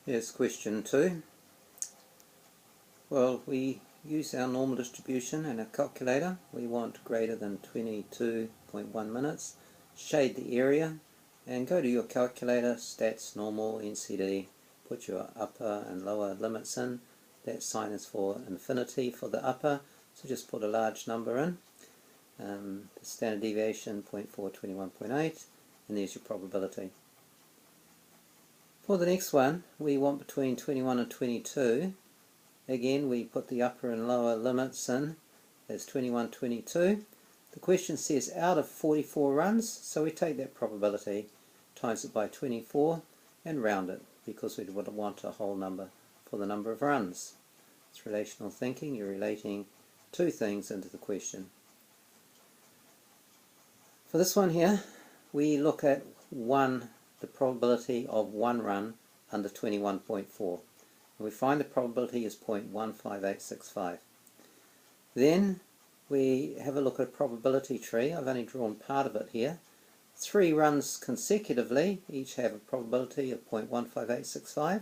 Here's question 2. Well, we use our normal distribution and our calculator. We want greater than 22.1 minutes. Shade the area and go to your calculator, stats, normal, NCD, put your upper and lower limits in. That sign is for infinity for the upper, so just put a large number in. The standard deviation 0.421.8, and there's your probability. For the next one, we want between 21 and 22. Again, we put the upper and lower limits in as 21, 22. The question says out of 44 runs, so we take that probability, times it by 24, and round it, because we would want a whole number for the number of runs. It's relational thinking. You're relating two things into the question. For this one here, we look at the probability of one run under 21.4. And we find the probability is 0.15865. Then we have a look at a probability tree. I've only drawn part of it here. 3 runs consecutively each have a probability of 0.15865.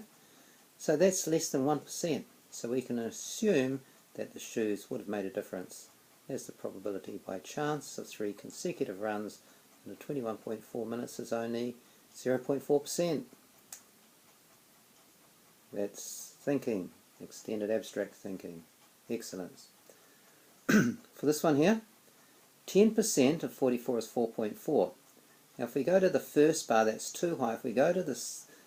So that's less than 1%. So we can assume that the shoes would have made a difference. There's the probability by chance of 3 consecutive runs under 21.4 minutes is only 0.4%. That's thinking, extended abstract thinking. Excellent. For this one here, 10% of 44 is 4.4. Now if we go to the first bar, that's too high. If we go to the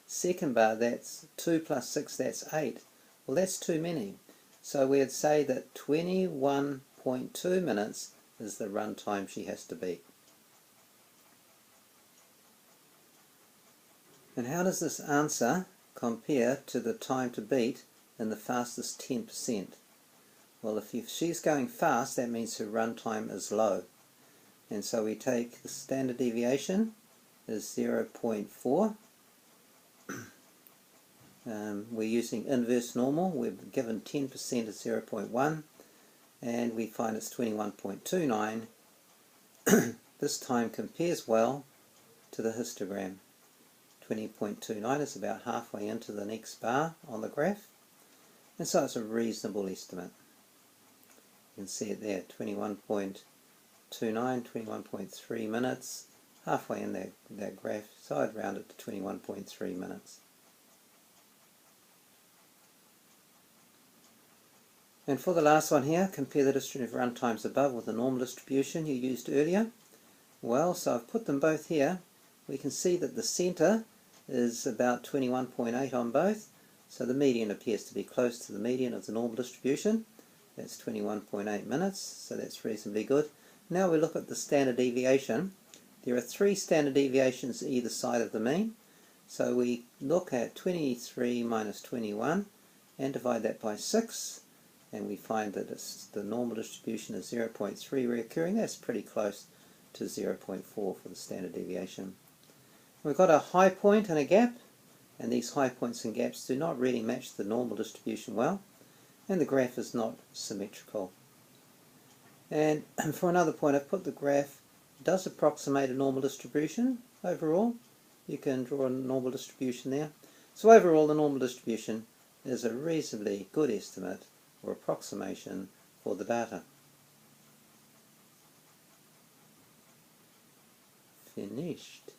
second bar, that's 2 plus 6, that's 8. Well, that's too many. So we'd say that 21.2 minutes is the run time she has to beat. And how does this answer compare to the time to beat in the fastest 10%? Well, if she's going fast, that means her run time is low. And so we take the standard deviation is 0.4. We're using inverse normal. We're given 10% is 0.1, and we find it's 21.29. This time compares well to the histogram. 20.29 is about halfway into the next bar on the graph, and so it's a reasonable estimate. You can see it there, 21.29, 21.3 minutes, halfway in that graph, so I'd round it to 21.3 minutes. And for the last one here, compare the distribution of run times above with the normal distribution you used earlier. Well, so I've put them both here. We can see that the centre is about 21.8 on both, so the median appears to be close to the median of the normal distribution. That's 21.8 minutes, so that's reasonably good. Now we look at the standard deviation. There are 3 standard deviations either side of the mean, so we look at 23 minus 21 and divide that by 6, and we find that the normal distribution is 0.3 reoccurring. That's pretty close to 0.4 for the standard deviation. We've got a high point and a gap, and these high points and gaps do not really match the normal distribution well, and the graph is not symmetrical. And for another point, I've put the graph does approximate a normal distribution overall. You can draw a normal distribution there. So overall, the normal distribution is a reasonably good estimate or approximation for the data. Finished.